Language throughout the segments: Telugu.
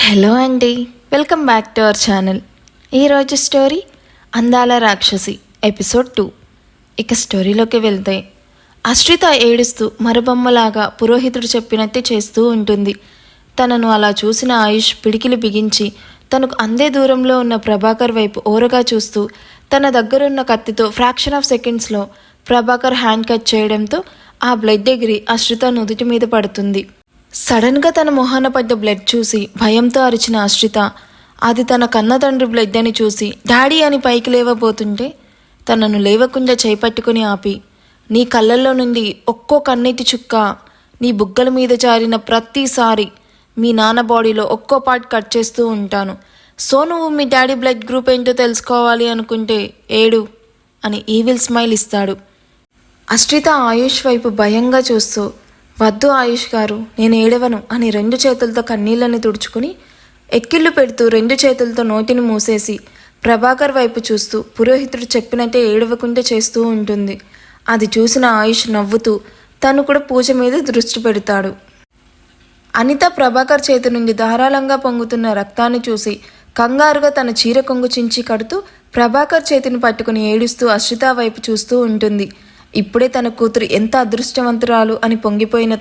హలో అండి, welcome back to our channel. ఈరోజు స్టోరీ అందాల రాక్షసి ఎపిసోడ్ 2. ఇక స్టోరీలోకి వెళ్తే, అశ్రిత ఏడుస్తూ మరబొమ్మలాగా పురోహితుడు చెప్పినట్టే చేస్తూ ఉంటుంది. తనను అలా చూసిన ఆయుష్ పిడికిలి బిగించి తనకు అందే దూరంలో ఉన్న ప్రభాకర్ వైపు ఓరగా చూస్తూ తన దగ్గరున్న కత్తితో ఫ్రాక్షన్ ఆఫ్ సెకండ్స్లో ప్రభాకర్ హ్యాండ్ కట్ చేయడంతో ఆ బ్లడ్ ఎగిరి అశ్రిత నుదుటి మీద పడుతుంది. సడన్గా తన మొహాన పడ్డ బ్లడ్ చూసి భయంతో అరిచిన అశ్రిత అది తన కన్న తండ్రి బ్లడ్ అని చూసి డాడీ అని పైకి లేవబోతుంటే తనను లేవకుండా చేపట్టుకుని ఆపి, నీ కళ్ళల్లో నుండి ఒక్కో కన్నీటి చుక్క నీ బుగ్గల మీద జారిన ప్రతిసారి మీ నాన్న బాడీలో ఒక్కో పార్ట్ కట్ చేస్తూ ఉంటాను. సో నువ్వు మీ డాడీ బ్లడ్ గ్రూప్ ఏంటో తెలుసుకోవాలి అనుకుంటే ఏడు అని ఈవిల్ స్మైల్ ఇస్తాడు. అశ్రిత ఆయుష్ వైపు భయంగా చూస్తూ, వద్దు ఆయుష్ గారు, నేను ఏడవను అని 2 చేతులతో కన్నీళ్ళని తుడుచుకుని ఎక్కిళ్ళు పెడుతూ 2 చేతులతో నోటిని మూసేసి ప్రభాకర్ వైపు చూస్తూ పురోహితుడు చెప్పినట్టే ఏడవకుండా చేస్తూ ఉంటుంది. అది చూసిన ఆయుష్ నవ్వుతూ తను కూడా పూజ మీద దృష్టి పెడతాడు. అనిత ప్రభాకర్ చేతి నుండి ధారాళంగా పొంగుతున్న రక్తాన్ని చూసి కంగారుగా తన చీర కొంగు చించి కడుతూ ప్రభాకర్ చేతిని పట్టుకుని ఏడుస్తూ అశ్రిత వైపు చూస్తూ ఉంటుంది. ఇప్పుడే తన కూతురు ఎంత అదృష్టవంతురాలు అని పొంగిపోయిన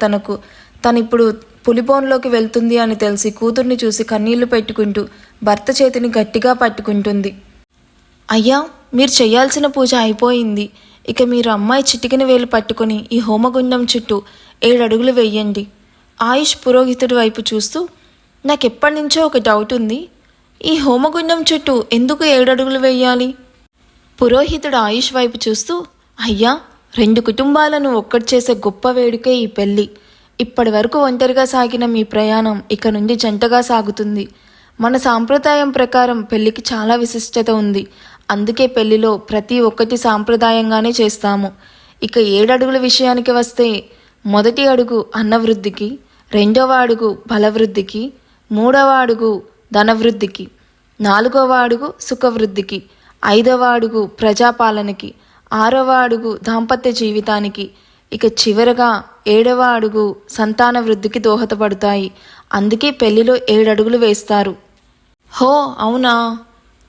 తనిప్పుడు పులిబోన్లోకి వెళ్తుంది అని తెలిసి కూతుర్ని చూసి కన్నీళ్లు పెట్టుకుంటూ భర్త చేతిని గట్టిగా పట్టుకుంటుంది. అయ్యా, మీరు చేయాల్సిన పూజ అయిపోయింది. ఇక మీరు అమ్మాయి చిటికిన వేలు పట్టుకుని ఈ హోమగుండం చుట్టూ 7 అడుగులు వెయ్యండి. ఆయుష్ పురోహితుడి వైపు చూస్తూ, నాకెప్పటి నుంచో ఒక డౌట్ ఉంది. ఈ హోమగుండం చుట్టూ ఎందుకు 7 అడుగులు వెయ్యాలి? పురోహితుడు ఆయుష్ వైపు చూస్తూ, అయ్యా, 2 కుటుంబాలను ఒక్కటి చేసే గొప్ప వేడుకే ఈ పెళ్ళి. ఇప్పటి వరకు ఒంటరిగా సాగిన మీ ప్రయాణం ఇక నుండి జంటగా సాగుతుంది. మన సాంప్రదాయం ప్రకారం పెళ్ళికి చాలా విశిష్టత ఉంది. అందుకే పెళ్లిలో ప్రతి ఒక్కటి సాంప్రదాయంగానే చేస్తాము. ఇక 7 అడుగుల విషయానికి వస్తే, మొదటి అడుగు అన్నవృద్ధికి, 2వ అడుగు బలవృద్ధికి, 3వ అడుగు ధనవృద్ధికి, 4వ అడుగు సుఖవృద్ధికి, 5వ అడుగు ప్రజాపాలనకి, 6వ అడుగు దాంపత్య జీవితానికి, ఇక చివరగా 7వ అడుగు సంతాన వృద్ధికి దోహదపడతాయి. అందుకే పెళ్లిలో 7 అడుగులు వేస్తారు. హో అవునా,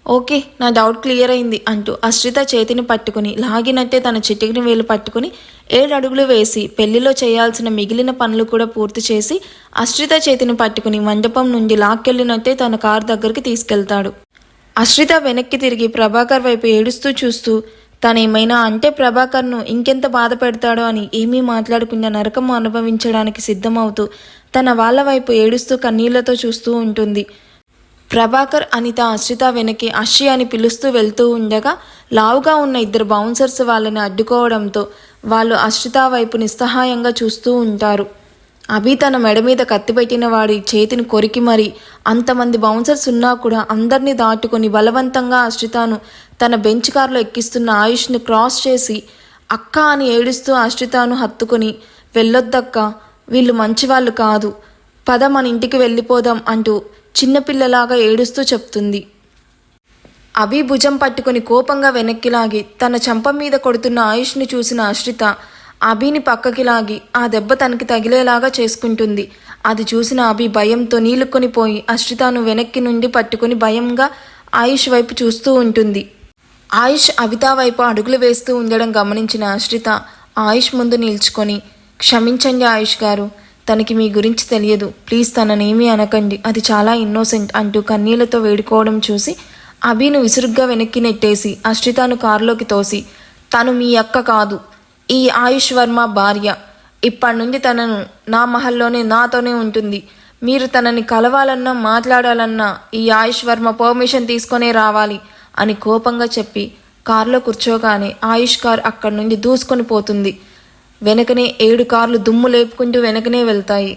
ఓకే, నా డౌట్ క్లియర్ అయింది అంటూ అశ్రిత చేతిని పట్టుకుని లాగినట్టే తన చిటికిన వేలు పట్టుకుని 7 అడుగులు వేసి పెళ్లిలో చేయాల్సిన మిగిలిన పనులు కూడా పూర్తి చేసి అశ్రిత చేతిని పట్టుకుని మండపం నుండి లాక్కెళ్ళినట్టే తన కారు దగ్గరికి తీసుకెళ్తాడు. అశ్రిత వెనక్కి తిరిగి ప్రభాకర్ వైపు ఏడుస్తూ చూస్తూ తనేమైనా అంటే ప్రభాకర్ను ఇంకెంత బాధ పెడతాడో అని ఏమీ మాట్లాడకుండా నరకం అనుభవించడానికి సిద్ధమవుతూ తన వాళ్ళ వైపు ఏడుస్తూ కన్నీళ్లతో చూస్తూ ఉంటుంది. ప్రభాకర్ అనిత అశ్రిత వెనక్కి అశ్రి అని పిలుస్తూ వెళ్తూ ఉండగా లావుగా ఉన్న 2 బౌన్సర్స్ వాళ్ళని అడ్డుకోవడంతో వాళ్ళు అశ్రిత వైపు నిస్సహాయంగా చూస్తూ ఉంటారు. అభి తన మెడ మీద కత్తిపెట్టిన వాడి చేతిని కొరికి మరీ అంతమంది బౌన్సర్స్ ఉన్నా కూడా అందరినీ దాటుకొని బలవంతంగా అశ్రితను తన బెంచ్ కారులో ఎక్కిస్తున్న ఆయుష్ను క్రాస్ చేసి అక్క అని ఏడుస్తూ అశ్రితను హత్తుకొని, వెళ్ళొద్దక్క, వీళ్ళు మంచివాళ్ళు కాదు, పద మన ఇంటికి వెళ్ళిపోదాం అంటూ చిన్నపిల్లలాగా ఏడుస్తూ చెప్తుంది. అభి భుజం పట్టుకుని కోపంగా వెనక్కి లాగి తన చెంప మీద కొడుతున్న ఆయుష్ని చూసిన అశ్రిత అభిని పక్కకి లాగి ఆ దెబ్బ తనకి తగిలేలాగా చేసుకుంటుంది. అది చూసిన అభి భయంతో నీలుకొని పోయి అశ్రితను వెనక్కి నుండి పట్టుకుని భయంగా ఆయుష్ వైపు చూస్తూ ఉంటుంది. ఆయుష్ అభితా వైపు అడుగులు వేస్తూ ఉండడం గమనించిన అశ్రిత ఆయుష్ ముందు నిల్చుకొని, క్షమించండి ఆయుష్ గారు, తనకి మీ గురించి తెలియదు, ప్లీజ్ తననేమీ అనకండి, అది చాలా ఇన్నోసెంట్ అంటూ కన్నీళ్లతో వేడుకోవడం చూసి అభిను విసురుగ్గా వెనక్కి నెట్టేసి అశ్రితను కారులోకి తోసి, తను మీ అక్క కాదు, ఈ ఆయుష్ వర్మ భార్య. ఇప్పటి నుండి తనను నా మహల్లోనే నాతోనే ఉంటుంది. మీరు తనని కలవాలన్నా మాట్లాడాలన్నా ఈ ఆయుష్ వర్మ పర్మిషన్ తీసుకొనే రావాలి అని కోపంగా చెప్పి కారులో కూర్చోగానే ఆయుష్ కారు అక్కడి నుండి దూసుకొని పోతుంది. వెనకనే 7 కార్లు దుమ్ము లేపుకుంటూ వెనకనే వెళ్తాయి.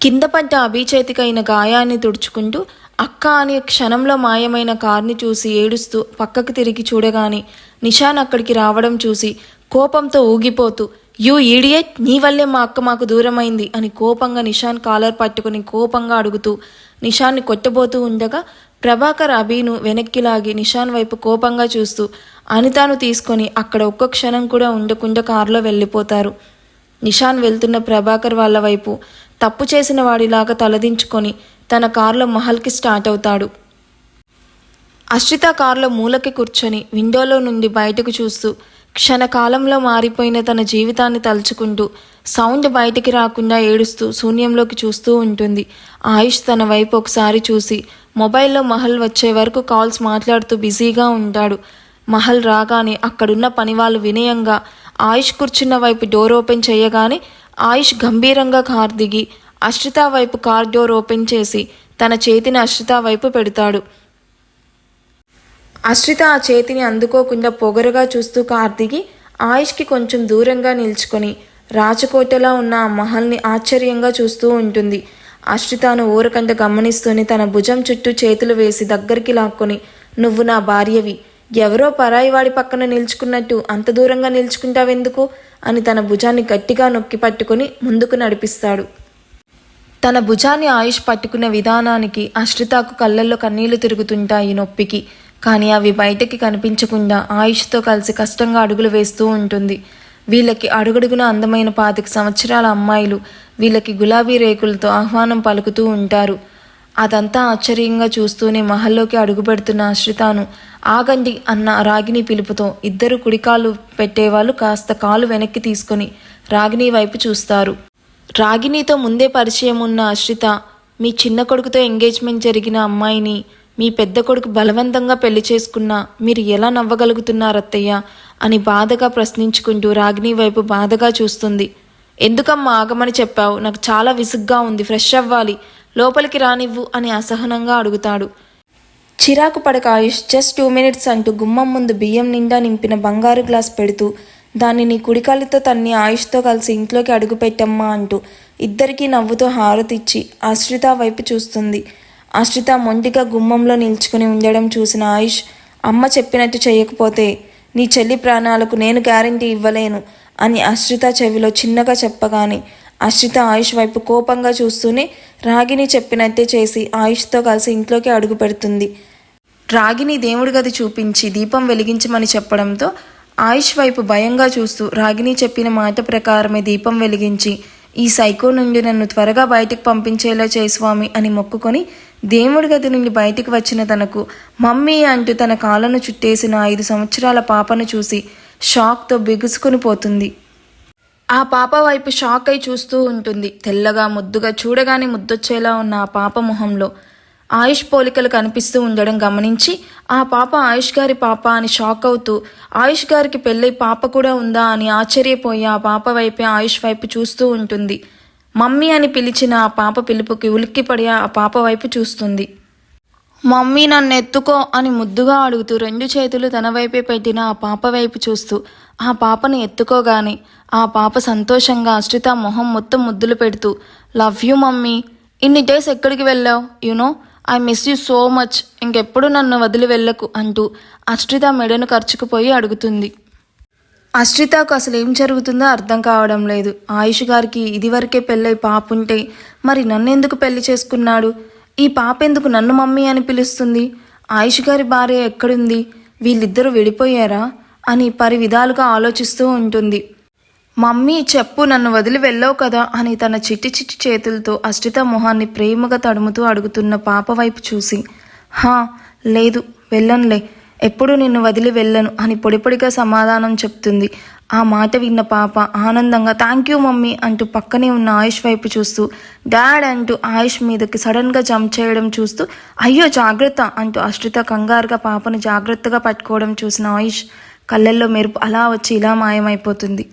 కింద పడ్డ అభి చేతికైన గాయాన్ని తుడుచుకుంటూ అక్క అని క్షణంలో మాయమైన కార్ని చూసి ఏడుస్తూ పక్కకు తిరిగి చూడగానే నిషాన్ అక్కడికి రావడం చూసి కోపంతో ఊగిపోతూ, యూ ఈడియట్, నీ వల్లే మా అక్క మాకు దూరమైంది అని కోపంగా నిషాన్ కాలర్ పట్టుకుని కోపంగా అడుగుతూ నిషాన్ని కొట్టబోతూ ఉండగా ప్రభాకర్ అభిను వెనక్కి లాగి నిషాన్ వైపు కోపంగా చూస్తూ అనితను తీసుకొని అక్కడ ఒక్క క్షణం కూడా ఉండకుండా కారులో వెళ్ళిపోతారు. నిషాన్ వెళ్తున్న ప్రభాకర్ వాళ్ళ వైపు తప్పు చేసిన వాడిలాగా తలదించుకొని తన కారులో మహల్కి స్టార్ట్ అవుతాడు. అశ్రిత కారులో మూలకి కూర్చొని విండోలో నుండి బయటకు చూస్తూ క్షణకాలంలో మారిపోయిన తన జీవితాన్ని తలుచుకుంటూ సౌండ్ బయటికి రాకుండా ఏడుస్తూ శూన్యంలోకి చూస్తూ ఉంటుంది. ఆయుష్ తన వైపు ఒకసారి చూసి మొబైల్లో మహల్ వచ్చే వరకు కాల్స్ మాట్లాడుతూ బిజీగా ఉంటాడు. మహల్ రాగానే అక్కడున్న పనివాళ్ళు వినయంగా ఆయుష్ కూర్చున్న వైపు డోర్ ఓపెన్ చేయగానే ఆయుష్ గంభీరంగా కార్ దిగి అశ్రిత వైపు కార్ డోర్ ఓపెన్ చేసి తన చేతిని అశ్రిత వైపు పెడతాడు. అశ్రిత ఆ చేతిని అందుకోకుండా పొగరుగా చూస్తూ కార్ దిగి ఆయుష్కి కొంచెం దూరంగా నిల్చుకొని రాచకోటలా ఉన్న ఆ మహల్ని ఆశ్చర్యంగా చూస్తూ ఉంటుంది. అశ్రితను ఊరకంట గమనిస్తూనే తన భుజం చుట్టూ చేతులు వేసి దగ్గరికి లాక్కొని, నువ్వు నా భార్యవి, ఎవరో పరాయి వాడి పక్కన నిల్చుకున్నట్టు అంత దూరంగా నిల్చుకుంటావెందుకు అని తన భుజాన్ని గట్టిగా నొక్కి పట్టుకొని ముందుకు నడిపిస్తాడు. తన భుజాన్ని ఆయుష్ పట్టుకున్న విధానానికి అశ్రితకు కళ్ళల్లో కన్నీళ్లు తిరుగుతుంటాయి నొప్పికి. కానీ అవి బయటకి కనిపించకుండా ఆయుష్తో కలిసి కష్టంగా అడుగులు వేస్తూ ఉంటుంది. వీళ్ళకి అడుగడుగున అందమైన 25 సంవత్సరాల అమ్మాయిలు వీళ్ళకి గులాబీ రేకులతో ఆహ్వానం పలుకుతూ ఉంటారు. అదంతా ఆశ్చర్యంగా చూస్తూనే మహల్లోకి అడుగుపెడుతున్న అశ్రితను ఆగండి అన్న రాగిణి పిలుపుతో ఇద్దరు కుడికాలు పెట్టేవాళ్ళు కాస్త కాలు వెనక్కి తీసుకొని రాగిణి వైపు చూస్తారు. రాగిణితో ముందే పరిచయం ఉన్న అశ్రిత, మీ చిన్న కొడుకుతో ఎంగేజ్మెంట్ జరిగిన అమ్మాయిని మీ పెద్ద కొడుకు బలవంతంగా పెళ్లి చేసుకున్నా మీరు ఎలా నవ్వగలుగుతున్నారత్తయ్య అని బాధగా ప్రశ్నించుకుంటూ రాగిణి వైపు బాధగా చూస్తుంది. ఎందుకమ్మా ఆగమని చెప్పావు? నాకు చాలా విసుగ్గా ఉంది, ఫ్రెష్ అవ్వాలి, లోపలికి రానివ్వు అని అసహనంగా అడుగుతాడు. చిరాకు పడక ఆయుష్, జస్ట్ 2 minutes అంటూ గుమ్మం ముందు బియ్యం నిండా నింపిన బంగారు గ్లాస్ పెడుతూ దాన్ని నీ కుడికాలితో తన్ని ఆయుష్తో కలిసి ఇంట్లోకి అడుగుపెట్టమ్మా అంటూ ఇద్దరికీ నవ్వుతో హారతిచ్చి అశ్రిత వైపు చూస్తుంది. అశ్రిత మొండిగా గుమ్మంలో నిల్చుకుని ఉండడం చూసిన ఆయుష్, అమ్మ చెప్పినట్టు చేయకపోతే నీ చెల్లి ప్రాణాలకు నేను గ్యారంటీ ఇవ్వలేను అని అశ్రిత చెవిలో చిన్నగా చెప్పగానే అశ్రిత ఆయుష్ వైపు కోపంగా చూస్తూనే రాగిణి చెప్పినట్టే చేసి ఆయుష్తో కలిసి ఇంట్లోకి అడుగు పెడుతుంది. రాగిణి దేవుడి గది చూపించి దీపం వెలిగించమని చెప్పడంతో ఆయుష్ వైపు భయంగా చూస్తూ రాగిణి చెప్పిన మాట ప్రకారమే దీపం వెలిగించి, ఈ సైకో నుండి నన్ను త్వరగా బయటకు పంపించేలా చేయి స్వామి అని మొక్కుకొని దేవుడి గది నుండి బయటికి వచ్చిన తనకు మమ్మీ అంటూ తన కాళ్ళను చుట్టేసిన 5 సంవత్సరాల పాపను చూసి షాక్తో బిగుసుకుని పోతుంది. ఆ పాప వైపు షాక్ అయి చూస్తూ ఉంటుంది. తెల్లగా ముద్దుగా చూడగానే ముద్దొచ్చేలా ఉన్న ఆ పాప మొహంలో ఆయుష్ పోలికలు కనిపిస్తూ ఉండడం గమనించి ఆ పాప ఆయుష్ గారి పాప అని షాక్ అవుతూ ఆయుష్ గారికి పెళ్ళై పాప కూడా ఉందా అని ఆశ్చర్యపోయి ఆ పాప వైపే ఆయుష్ వైపు చూస్తూ ఉంటుంది. మమ్మీ అని పిలిచిన ఆ పాప పిలుపుకి ఉలిక్కిపడి ఆ పాప వైపు చూస్తుంది. మమ్మీ నన్ను ఎత్తుకో అని ముద్దుగా అడుగుతూ 2 చేతులు తన వైపే పెట్టిన ఆ పాప వైపు చూస్తూ ఆ పాపను ఎత్తుకోగానే ఆ పాప సంతోషంగా అశ్రిత మొహం మొత్తం ముద్దులు పెడుతూ, లవ్ యూ మమ్మీ, ఇన్ని డేస్ ఎక్కడికి వెళ్ళావు, you know I miss you so much, ఇంకెప్పుడు నన్ను వదిలి వెళ్ళకు అంటూ అశ్రిత మెడను ఖర్చుకుపోయి అడుగుతుంది. అశ్రితకు అసలు ఏం జరుగుతుందో అర్థం కావడం లేదు. ఆయుష్ గారికి ఇదివరకే పెళ్ళై పాపుంటే మరి నన్నెందుకు పెళ్లి చేసుకున్నాడు, ఈ పాప ఎందుకు నన్ను మమ్మీ అని పిలుస్తుంది, ఆయుష్ గారి భార్య ఎక్కడుంది, వీళ్ళిద్దరూ విడిపోయారా అని పరి విధాలుగా ఆలోచిస్తూ ఉంటుంది. మమ్మీ చెప్పు, నన్ను వదిలి వెళ్ళావు కదా అని తన చిట్టి చిట్టి చేతులతో అశ్రిత మొహాన్ని ప్రేమగా తడుముతూ అడుగుతున్న పాప వైపు చూసి, హా లేదు వెళ్ళనులే, ఎప్పుడు నిన్ను వదిలి వెళ్ళను అని పొడిపొడిగా సమాధానం చెప్తుంది. ఆ మాట విన్న పాప ఆనందంగా థ్యాంక్ యూ మమ్మీ అంటూ పక్కనే ఉన్న ఆయుష్ వైపు చూస్తూ డాడ్ అంటూ ఆయుష్ మీదకి సడన్గా జంప్ చేయడం చూస్తూ అయ్యో జాగ్రత్త అంటూ అశ్రిత కంగారుగా పాపను జాగ్రత్తగా పట్టుకోవడం చూసిన ఆయుష్ కళ్ళల్లో మెరుపు అలా వచ్చి ఇలా మాయమైపోతుంది.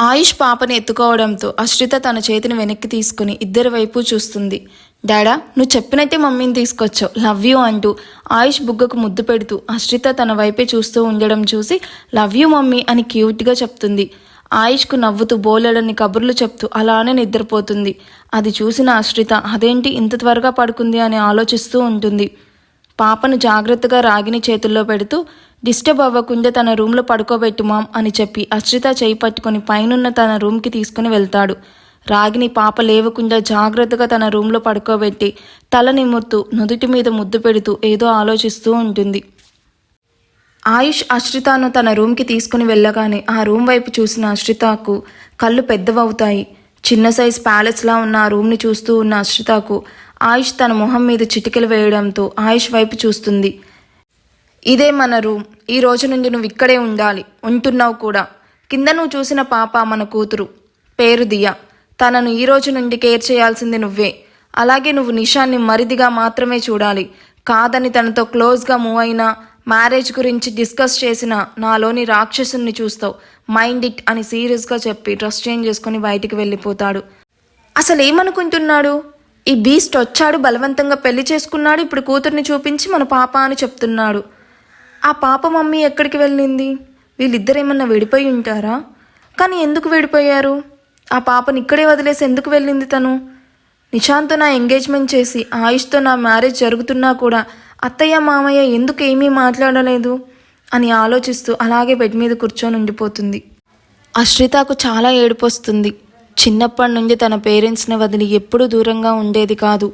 ఆయుష్ పాపని ఎత్తుకోవడంతో అశ్రిత తన చేతిని వెనక్కి తీసుకుని ఇద్దరి వైపు చూస్తుంది. డాడా నువ్వు చెప్పినట్టే మమ్మీని తీసుకొచ్చావు, లవ్ యూ అంటూ ఆయుష్ బుగ్గకు ముద్దు పెడుతూ అశ్రిత తన వైపే చూస్తూ ఉండడం చూసి లవ్ యూ మమ్మీ అని క్యూట్గా చెప్తుంది. ఆయుష్కు నవ్వుతూ బోలెడని కబుర్లు చెప్తూ అలానే నిద్రపోతుంది. అది చూసిన అశ్రిత అదేంటి ఇంత త్వరగా పడుకుంది అని ఆలోచిస్తూ ఉంటుంది. పాపను జాగ్రత్తగా రాగిణి చేతుల్లో పెడుతూ డిస్టర్బ్ అవ్వకుండా తన రూమ్లో పడుకోబెట్టు మామ్ అని చెప్పి అశ్రిత చేయి పట్టుకొని పైనున్న తన రూమ్కి తీసుకుని వెళ్తాడు. రాగిణి పాప లేవకుండా జాగ్రత్తగా తన రూమ్లో పడుకోబెట్టి తల నిమురుతూ నుదుటి మీద ముద్దు పెడుతూ ఏదో ఆలోచిస్తూ ఉంటుంది. ఆయుష్ అశ్రితను తన రూమ్కి తీసుకుని వెళ్ళగానే ఆ రూమ్ వైపు చూసిన అశ్రితకు కళ్ళు పెద్దవవుతాయి. చిన్న సైజ్ ప్యాలెస్లా ఉన్న ఆ రూమ్ని చూస్తూ ఉన్న అశ్రితకు ఆయుష్ తన మొహం మీద చిటికెలు వేయడంతో ఆయుష్ వైపు చూస్తుంది. ఇదే మన రూమ్, ఈ రోజు నుండి నువ్వు ఇక్కడే ఉండాలి, ఉంటున్నావు కూడా. కింద నువ్వు చూసిన పాప మన కూతురు, పేరు దియా. తనను ఈ రోజు నుండి కేర్ చేయాల్సింది నువ్వే. అలాగే నువ్వు నిషాన్ని మరిదిగా మాత్రమే చూడాలి. కాదని తనతో క్లోజ్గా మూవ్ అయినా, మ్యారేజ్ గురించి డిస్కస్ చేసిన నాలోని రాక్షసుని చూస్తావు. మైండ్ ఇట్ అని సీరియస్గా చెప్పి డ్రెస్ చేంజ్ చేసుకుని బయటికి వెళ్ళిపోతాడు. అసలు ఏమనుకుంటున్నాడు? ఈ బీస్ట్ వచ్చాడు, బలవంతంగా పెళ్లి చేసుకున్నాడు, ఇప్పుడు కూతుర్ని చూపించి మన పాప అని చెప్తున్నాడు. ఆ పాప మమ్మీ ఎక్కడికి వెళ్ళింది? వీళ్ళిద్దరేమన్నా విడిపోయి ఉంటారా? కానీ ఎందుకు విడిపోయారు? ఆ పాపని ఇక్కడే వదిలేసి ఎందుకు వెళ్ళింది తను? నిశాంత్తో నా ఎంగేజ్మెంట్ చేసి ఆయుష్తో నా మ్యారేజ్ జరుగుతున్నా కూడా అత్తయ్య మామయ్య ఎందుకు ఏమీ మాట్లాడలేదు అని ఆలోచిస్తూ అలాగే బెడ్ మీద కూర్చొని ఉండిపోతుంది. అశ్రితకు చాలా ఏడుపు వస్తుంది. చిన్నప్పటి నుండి తన పేరెంట్స్ని వదిలి ఎప్పుడూ దూరంగా ఉండేది కాదు.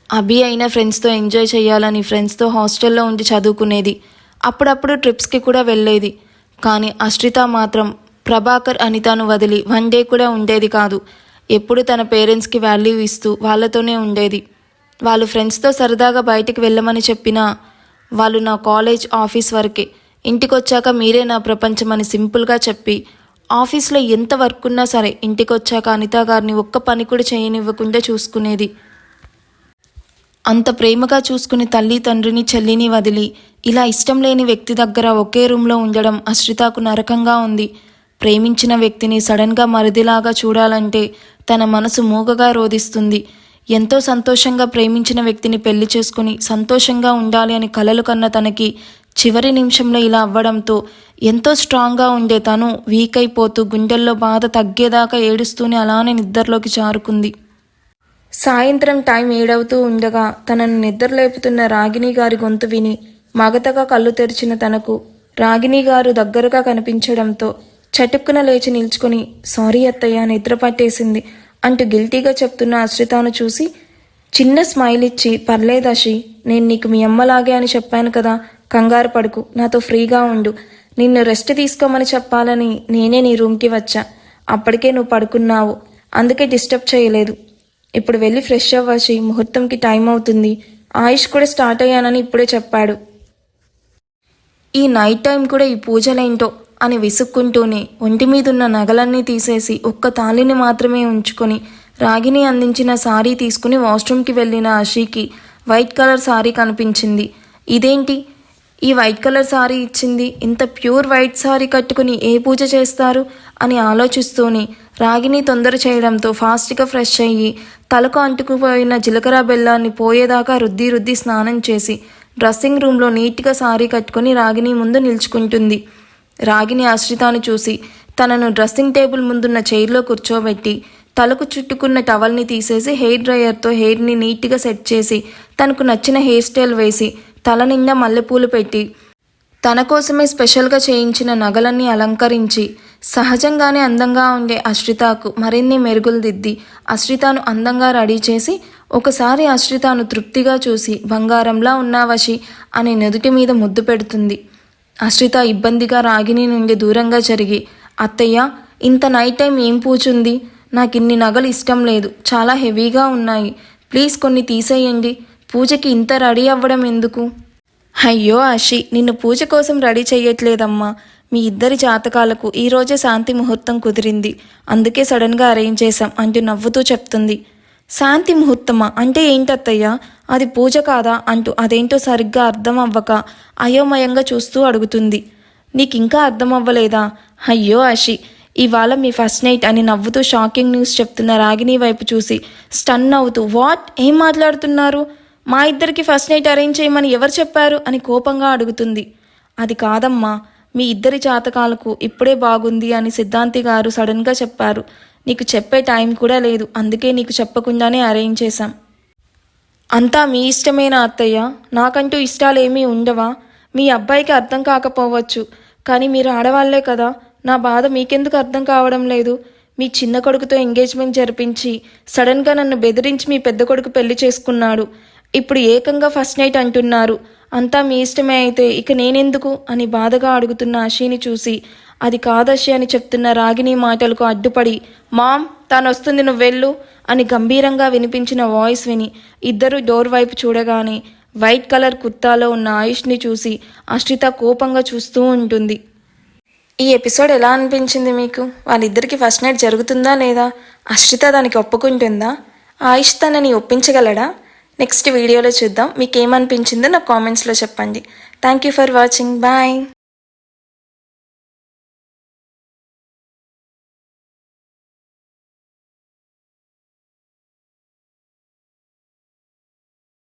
అభి అయినా ఫ్రెండ్స్తో ఎంజాయ్ చేయాలని ఫ్రెండ్స్తో హాస్టల్లో ఉండి చదువుకునేది. అప్పుడప్పుడు ట్రిప్స్కి కూడా వెళ్ళేది. కానీ అశ్రిత మాత్రం ప్రభాకర్ అనితను వదిలి వన్ డే కూడా ఉండేది కాదు. ఎప్పుడు తన పేరెంట్స్కి వాల్యూ ఇస్తూ వాళ్ళతోనే ఉండేది. వాళ్ళు ఫ్రెండ్స్తో సరదాగా బయటికి వెళ్ళమని చెప్పినా వాళ్ళు నా కాలేజ్ ఆఫీస్ వరకే, ఇంటికొచ్చాక మీరే నా ప్రపంచం అని సింపుల్గా చెప్పి ఆఫీస్లో ఎంత వర్క్ ఉన్నా సరే ఇంటికొచ్చాక అనిత గారిని ఒక్క పని కూడా చేయనివ్వకుండా చూసుకునేది. అంత ప్రేమగా చూసుకుని తల్లి తండ్రిని చెల్లిని వదిలి ఇలా ఇష్టం లేని వ్యక్తి దగ్గర ఒకే రూమ్లో ఉండడం అశ్రితకు నరకంగా ఉంది. ప్రేమించిన వ్యక్తిని సడన్గా మరిదిలాగా చూడాలంటే తన మనసు మూగగా రోదిస్తుంది. ఎంతో సంతోషంగా ప్రేమించిన వ్యక్తిని పెళ్లి చేసుకుని సంతోషంగా ఉండాలి అని కలలు కన్న తనకి చివరి నిమిషంలో ఇలా అవ్వడంతో ఎంతో స్ట్రాంగ్గా ఉండే తను వీక్ అయిపోతూ గుండెల్లో బాధ తగ్గేదాకా ఏడుస్తూనే అలానే నిద్రలోకి జారుకుంది. సాయంత్రం టైం 7 అవుతూ ఉండగా తనను నిద్రలేపుతున్న రాగిణి గారి గొంతు విని మగతగా కళ్ళు తెరిచిన తనకు రాగిణి గారు దగ్గరగా కనిపించడంతో చటుక్కున లేచి నిల్చుకుని సారీ అత్తయ్య, నిద్ర పట్టేసింది అంటూ గిల్టీగా చెప్తున్న అశ్రితను చూసి చిన్న స్మైల్ ఇచ్చి పర్లేదశి, నేను నీకు మీ అమ్మలాగే అని చెప్పాను కదా, కంగారు పడుకు, నాతో ఫ్రీగా ఉండు. నిన్ను రెస్ట్ తీసుకోమని చెప్పాలని నేనే నీ రూమ్కి వచ్చా. అప్పటికే నువ్వు పడుకున్నావు, అందుకే డిస్టర్బ్ చేయలేదు. ఇప్పుడు వెళ్ళి ఫ్రెష్ అవ్వసి, ముహూర్తంకి టైం అవుతుంది. ఆయుష్ కూడా స్టార్ట్ అయ్యానని ఇప్పుడే చెప్పాడు. ఈ నైట్ టైం కూడా ఈ పూజలేంటో అని విసుక్కుంటూనే ఒంటి మీదున్న నగలన్నీ తీసేసి ఒక్క తాళిని మాత్రమే ఉంచుకొని రాగిని అందించిన సారీ తీసుకుని వాష్రూమ్కి వెళ్ళిన అషీకి వైట్ కలర్ సారీ కనిపించింది. ఇదేంటి ఈ వైట్ కలర్ సారీ ఇచ్చింది, ఇంత ప్యూర్ వైట్ సారీ కట్టుకుని ఏ పూజ చేస్తారు అని ఆలోచిస్తూనే రాగిని తొందర చేయడంతో ఫాస్ట్గా ఫ్రెష్ అయ్యి తలకు అంటుకుపోయిన జీలకర్ర బెల్లాన్ని పోయేదాకా రుద్ది స్నానం చేసి డ్రెస్సింగ్ రూమ్లో నీట్గా సారీ కట్టుకుని రాగిని ముందు నిల్చుకుంటుంది. రాగిని ఆశ్రితాను చూసి తనను డ్రెస్సింగ్ టేబుల్ ముందున్న చైర్లో కూర్చోబెట్టి తలకు చుట్టుకున్న టవల్ని తీసేసి హెయిర్ డ్రయర్తో హెయిర్ని నీట్గా సెట్ చేసి తనకు నచ్చిన హెయిర్ స్టైల్ వేసి తల నిండా మల్లెపూలు పెట్టి తన కోసమే స్పెషల్గా చేయించిన నగలన్నీ అలంకరించి సహజంగానే అందంగా ఉండే అశ్రితకు మరిన్ని మెరుగులు దిద్ది అశ్రితను అందంగా రెడీ చేసి ఒకసారి అశ్రితను తృప్తిగా చూసి బంగారంలా ఉన్నావశి అని నుదుటి మీద ముద్దు పెడుతుంది. అశ్రిత ఇబ్బందిగా రాగిని నుండి దూరంగా జరిగి అత్తయ్య, ఇంత నైట్ టైం ఏం పూచుంది, నాకు ఇన్ని నగలు ఇష్టం లేదు, చాలా హెవీగా ఉన్నాయి, ప్లీజ్ కొన్ని తీసేయండి, పూజకి ఇంత రెడీ అవ్వడం ఎందుకు? అయ్యో అషి, నిన్ను పూజ కోసం రెడీ చెయ్యట్లేదమ్మా, మీ ఇద్దరి జాతకాలకు ఈరోజే శాంతి ముహూర్తం కుదిరింది, అందుకే సడన్గా అరేంజ్ చేశాం అంటూ నవ్వుతూ చెప్తుంది. శాంతి ముహూర్తమా అంటే ఏంటత్తయ్యా, అది పూజ కాదా అంటూ అదేంటో సరిగ్గా అర్థం అవ్వక అయోమయంగా చూస్తూ అడుగుతుంది. నీకింకా అర్థం అవ్వలేదా? అయ్యో అషి, ఇవాళ మీ ఫస్ట్ నైట్ అని నవ్వుతూ షాకింగ్ న్యూస్ చెప్తున్న రాగిణి వైపు చూసి స్టన్ అవుతూ వాట్, ఏం మాట్లాడుతున్నారు, మా ఇద్దరికి ఫస్ట్ నైట్ అరేంజ్ చేయమని ఎవరు చెప్పారు అని కోపంగా అడుగుతుంది. అది కాదమ్మా, మీ ఇద్దరి జాతకాలకు ఇప్పుడే బాగుంది అని సిద్ధాంతి గారు సడన్గా చెప్పారు, నీకు చెప్పే టైం కూడా లేదు, అందుకే నీకు చెప్పకుండానే అరేంజ్ చేశాం. అంతా మీ ఇష్టమేనా అత్తయ్య, నాకంటూ ఇష్టాలేమీ ఉండవా? మీ అబ్బాయికి అర్థం కాకపోవచ్చు, కానీ మీరు ఆడవాళ్లే కదా, నా బాధ మీకెందుకు అర్థం కావడం లేదు? మీ చిన్న కొడుకుతో ఎంగేజ్మెంట్ జరిపించి సడన్గా నన్ను బెదిరించి మీ పెద్ద కొడుకు పెళ్లి చేసుకున్నాడు, ఇప్పుడు ఏకంగా ఫస్ట్ నైట్ అంటున్నారు, అంతా మీ ఇష్టమే అయితే ఇక నేనెందుకు అని బాధగా అడుగుతున్న అషిని చూసి అది కాదషి అని చెప్తున్న రాగిణి మాటలకు అడ్డుపడి మామ్ తాను వస్తుంది, నువ్వు వెళ్ళు అని గంభీరంగా వినిపించిన వాయిస్ విని ఇద్దరు డోర్ వైపు చూడగానే వైట్ కలర్ కుర్తాలో ఉన్న ఆయుష్ని చూసి అశ్రిత కోపంగా చూస్తూ ఉంటుంది. ఈ ఎపిసోడ్ ఎలా అనిపించింది మీకు? వాళ్ళిద్దరికి ఫస్ట్ నైట్ జరుగుతుందా లేదా? అశ్రిత దానికి ఒప్పుకుంటుందా? ఆయుష్ తనని ఒప్పించగలడా? నెక్స్ట్ వీడియోలో చూద్దాం. మీకు ఏమనిపించిందో నాకు కామెంట్స్లో చెప్పండి. Thank you for watching. Bye.